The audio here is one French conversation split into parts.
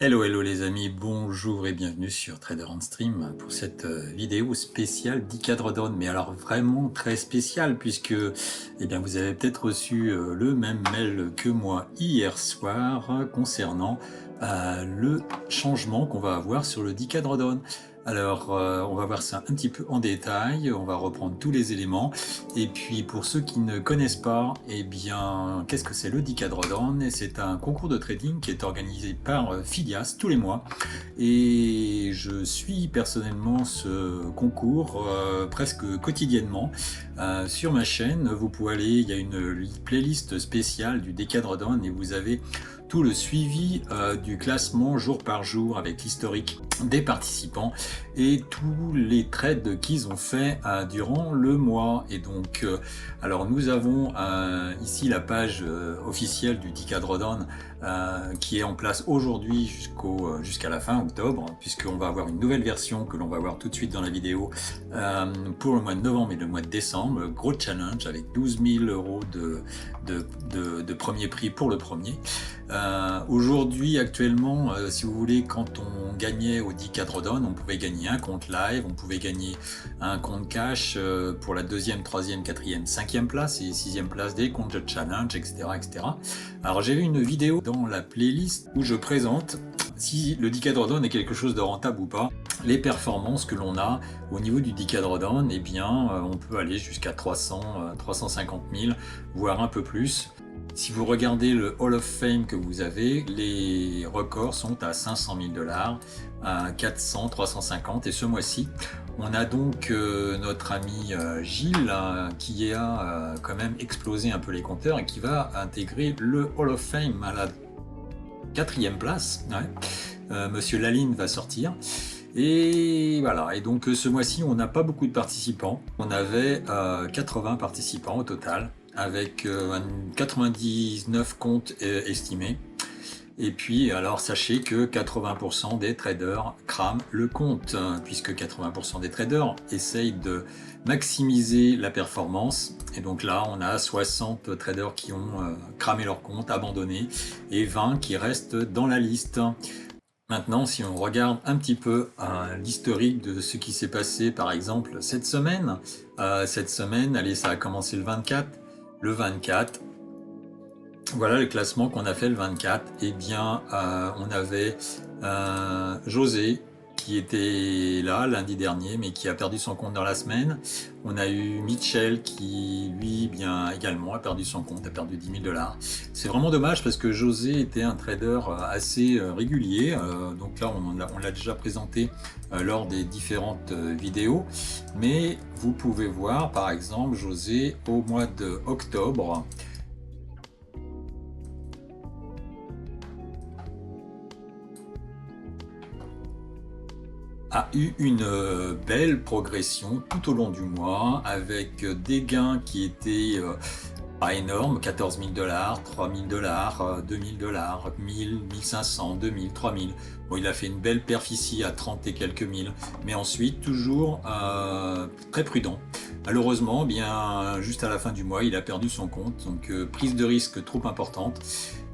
Hello les amis, bonjour et bienvenue sur Trader on Stream pour cette vidéo spéciale 10 cadres d'On, mais alors vraiment très spéciale puisque vous avez peut-être reçu le même mail que moi hier soir concernant le changement qu'on va avoir sur le 10 cadres d'On. Alors on va voir ça un petit peu en détail, on va reprendre tous les éléments et puis pour ceux qui ne connaissent pas, qu'est-ce que c'est le 10 cadres d'On? C'est un concours de trading qui est organisé par Phidias tous les mois et je suis personnellement ce concours presque quotidiennement sur ma chaîne. Vous pouvez aller, il y a une playlist spéciale du 10 cadres d'On et vous avez tout le suivi du classement jour par jour avec l'historique des participants et tous les trades qu'ils ont fait durant le mois. Et donc alors nous avons ici la page officielle du 10 cadres d'On qui est en place aujourd'hui jusqu'à la fin octobre, puisqu'on va avoir une nouvelle version que l'on va voir tout de suite dans la vidéo pour le mois de novembre et le mois de décembre. Gros challenge avec 12 000 € de premier prix pour le premier. Aujourd'hui, actuellement, si vous voulez, quand on gagnait au 10 cadres d'On, on pouvait gagner un compte live, on pouvait gagner un compte cash pour la 2e, 3e, 4e, 5e place et 6e place des comptes de challenge, etc., etc. Alors j'ai vu une vidéo dans la playlist où je présente si le 10 cadres d'On est quelque chose de rentable ou pas. Les performances que l'on a au niveau du 10 cadres d'On, on peut aller jusqu'à 300, 350 000, voire un peu plus. Si vous regardez le Hall of Fame que vous avez, les records sont à 500 000 $, à 400, 350, et ce mois-ci, on a donc notre ami Gilles qui a quand même explosé un peu les compteurs et qui va intégrer le Hall of Fame à la 4e place. Ouais. Monsieur Laline va sortir. Et voilà, et donc ce mois-ci, on n'a pas beaucoup de participants. On avait 80 participants au total, avec 99 comptes estimés. Et puis, alors sachez que 80% des traders crament le compte, puisque 80% des traders essayent de maximiser la performance. Et donc là, on a 60 traders qui ont cramé leur compte, abandonné, et 20 qui restent dans la liste. Maintenant, si on regarde un petit peu l'historique de ce qui s'est passé, par exemple, cette semaine, allez, ça a commencé le 24. Le 24, voilà le classement qu'on a fait le 24. On avait José qui était là lundi dernier, mais qui a perdu son compte dans la semaine. On a eu Mitchell qui, lui, également a perdu son compte, a perdu 10 000 $. C'est vraiment dommage parce que José était un trader assez régulier. Donc là, on l'a déjà présenté lors des différentes vidéos. Mais vous pouvez voir, par exemple, José, au mois d'octobre, a eu une belle progression tout au long du mois avec des gains qui étaient pas énormes, 14 000 $, 3 000 $, 2 000 $, 1000, 1500, 2000, 3000. Bon, il a fait une belle perf ici à 30 et quelques mille, mais ensuite toujours très prudent. Malheureusement, juste à la fin du mois, il a perdu son compte, donc prise de risque trop importante.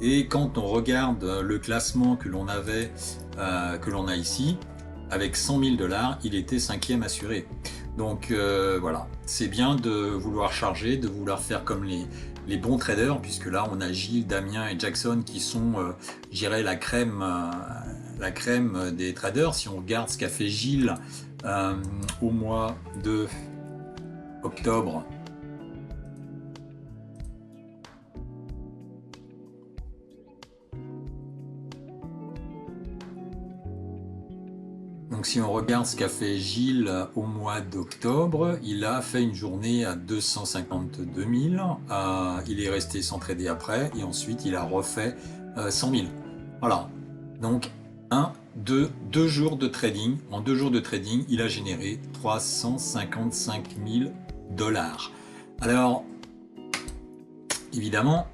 Et quand on regarde le classement que l'on avait, que l'on a ici, avec 100 000 $, il était 5e assuré. Donc voilà, c'est bien de vouloir charger, de vouloir faire comme les bons traders, puisque là on a Gilles, Damien et Jackson qui sont, je dirais, la crème des traders. Si on regarde ce qu'a fait Gilles au mois de octobre, donc si on regarde ce qu'a fait Gilles au mois d'octobre, il a fait une journée à 252 000, il est resté sans trader après, et ensuite il a refait 100 000. Voilà, donc deux jours de trading. En 2 jours de trading, il a généré 355 000 $. Alors, évidemment,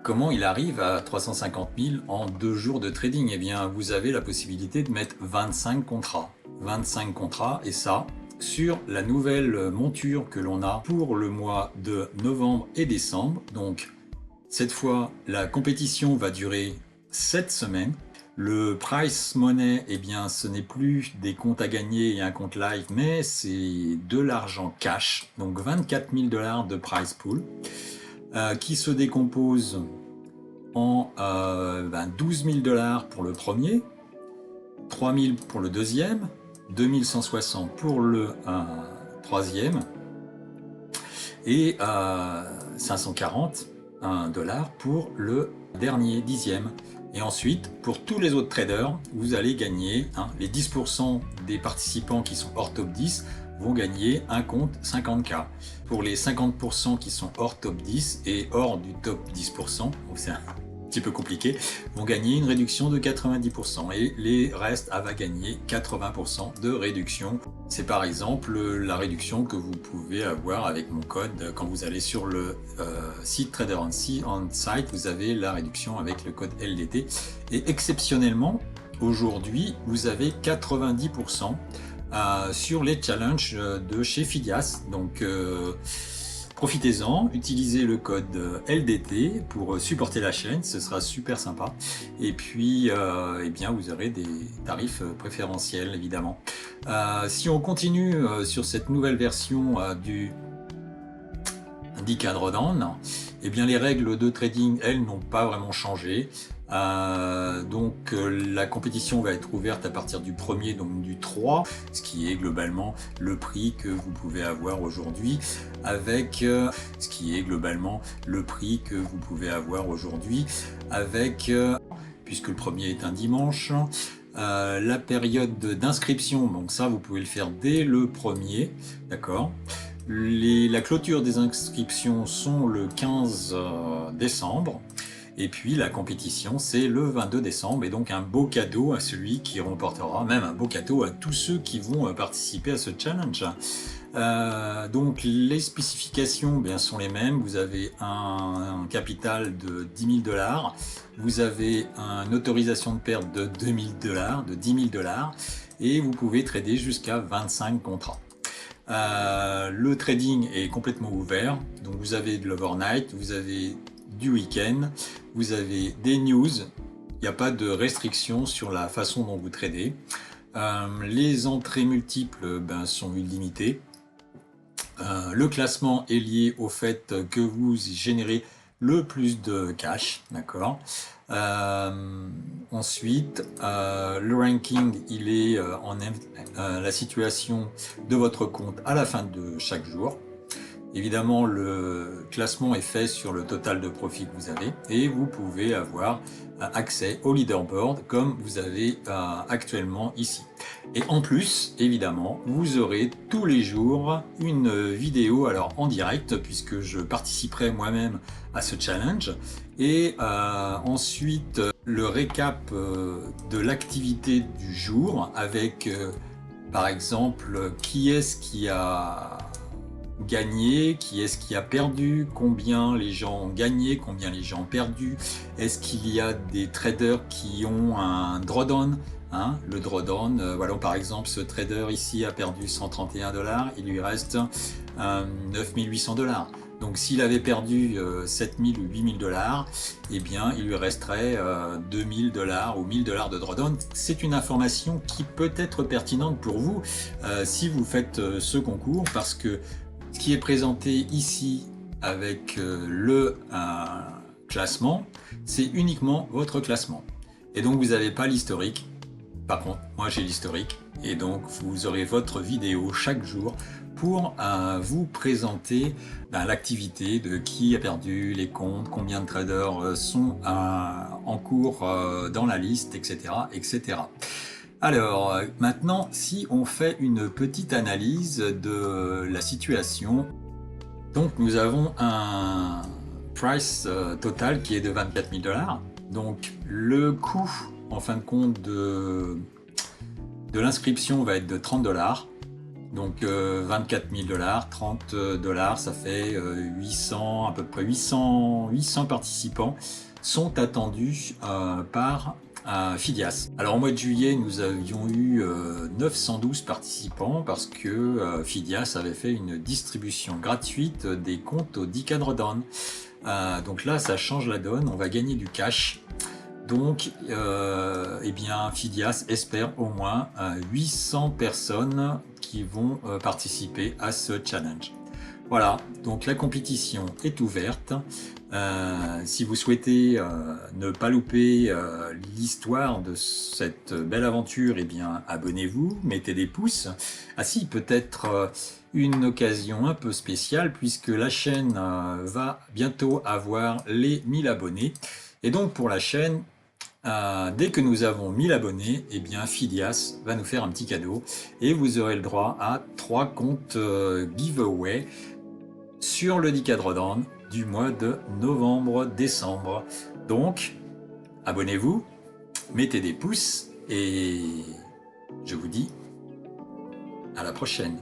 comment il arrive à 350 000 en 2 jours de trading? Eh bien, vous avez la possibilité de mettre 25 contrats. 25 contrats, et ça, sur la nouvelle monture que l'on a pour le mois de novembre et décembre. Donc, cette fois, la compétition va durer 7 semaines. Le price money, eh bien, ce n'est plus des comptes à gagner et un compte live, mais c'est de l'argent cash, donc 24 000 $ de price pool, qui se décompose en 12 000 $ pour le premier, 3 000 pour le deuxième, 2 160 pour le troisième et 540 $ pour le dernier dixième. Et ensuite, pour tous les autres traders, vous allez gagner, les 10% des participants qui sont hors top 10 vont gagner un compte 50K. Pour les 50% qui sont hors top 10 et hors du top 10%, donc c'est un petit peu compliqué, vont gagner une réduction de 90% et les restes va gagner 80% de réduction. C'est par exemple la réduction que vous pouvez avoir avec mon code quand vous allez sur le site Trader on Site, vous avez la réduction avec le code LDT et exceptionnellement aujourd'hui vous avez 90% sur les challenges de chez Fidias. Donc profitez-en, utilisez le code LDT pour supporter la chaîne, ce sera super sympa. Et puis, eh bien, vous aurez des tarifs préférentiels, évidemment. Si on continue sur cette nouvelle version du Drawdown, eh bien, les règles de trading, elles, n'ont pas vraiment changé. Donc la compétition va être ouverte à partir du 1er, donc du 3, ce qui est globalement le prix que vous pouvez avoir aujourd'hui avec puisque le premier est un dimanche, la période d'inscription, donc ça vous pouvez le faire dès le 1er, d'accord. La clôture des inscriptions sont le 15 décembre. Et puis la compétition, c'est le 22 décembre, et donc un beau cadeau à celui qui remportera, même un beau cadeau à tous ceux qui vont participer à ce challenge. Donc les spécifications bien, sont les mêmes. Vous avez un capital de 10 000 $, vous avez une autorisation de perte de 2 000 $, de 10 000 $, et vous pouvez trader jusqu'à 25 contrats. Le trading est complètement ouvert, donc vous avez de l'overnight, vous avez du week-end, vous avez des news, il n'y a pas de restriction sur la façon dont vous tradez. Les entrées multiples sont illimitées. Le classement est lié au fait que vous générez le plus de cash, d'accord. Ensuite, le ranking, il est la situation de votre compte à la fin de chaque jour. Évidemment, le classement est fait sur le total de profit que vous avez et vous pouvez avoir accès au leaderboard comme vous avez actuellement ici. Et en plus, évidemment, vous aurez tous les jours une vidéo alors en direct puisque je participerai moi-même à ce challenge et ensuite le récap de l'activité du jour avec par exemple qui est-ce qui a gagné, qui est-ce qui a perdu, combien les gens ont gagné, combien les gens ont perdu, est-ce qu'il y a des traders qui ont un drawdown, le drawdown, voilà par exemple ce trader ici a perdu 131 $, il lui reste 9 800 $. Donc s'il avait perdu 7 000 ou 8 000 $, eh bien il lui resterait 2 000 $ ou 1 000 $ de drawdown. C'est une information qui peut être pertinente pour vous si vous faites ce concours parce que ce qui est présenté ici avec le classement, c'est uniquement votre classement. Et donc vous n'avez pas l'historique. Par contre, moi j'ai l'historique. Et donc vous aurez votre vidéo chaque jour pour vous présenter l'activité de qui a perdu les comptes, combien de traders sont en cours dans la liste, etc. etc. Alors maintenant, si on fait une petite analyse de la situation, donc nous avons un price total qui est de 24 000 $. Donc le coût en fin de compte de l'inscription va être de 30 $. Donc 24 000 $, 30 $, ça fait 800, à peu près 800 participants sont attendus par Fidias. Alors au mois de juillet, nous avions eu 912 participants parce que Fidias avait fait une distribution gratuite des comptes au Drawdown. Donc là, ça change la donne, on va gagner du cash. Donc, eh bien, Fidias espère au moins 800 personnes qui vont participer à ce challenge. Voilà, donc la compétition est ouverte. Si vous souhaitez ne pas louper l'histoire de cette belle aventure, eh bien abonnez-vous, mettez des pouces. Ah si, peut-être une occasion un peu spéciale puisque la chaîne va bientôt avoir les 1000 abonnés. Et donc pour la chaîne, dès que nous avons 1000 abonnés, eh bien Fidias va nous faire un petit cadeau et vous aurez le droit à 3 comptes giveaway sur le Decathlon du mois de novembre-décembre. Donc, abonnez-vous, mettez des pouces et je vous dis à la prochaine.